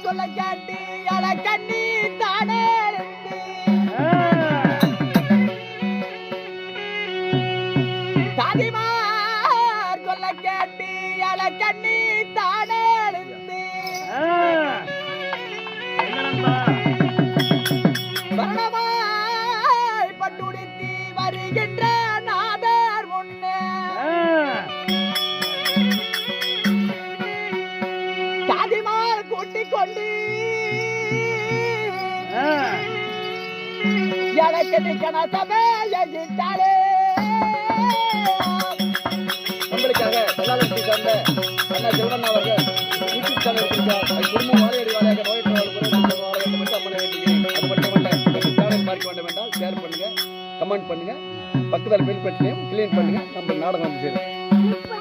சொல்ல கேட்டி அல கண்ணி தானே தாதிமார் சொல்ல கேட்டி அல கண்ணி தானே வரணமாய் பட்டுடுத்தி வருகின்ற நாதர் முன்னே தாதிமார் கூட்டிக் கொண்டு எனக்கு நிக்கண சபையிட்டாலே நம்மளுக்காக கல்லாலட்சுமி சார்ந்த அண்ணா சிவன் அவர்கள் யூடியூப் சேனல் குடும்பம் வாழையடி வாழையாக நோயற்றவர்கள் அம்மனை வேண்டிக்கிறேன். அது மட்டுமல்ல இந்த சேனல் பார்க்க வேண்டும் என்றால் ஷேர் பண்ணுங்க, கமெண்ட் பண்ணுங்க, பக்கத்தில் பெல் பட்டனையும் கிளிக் பண்ணுங்க. நம்ம நாடகம் வந்து சேரும்.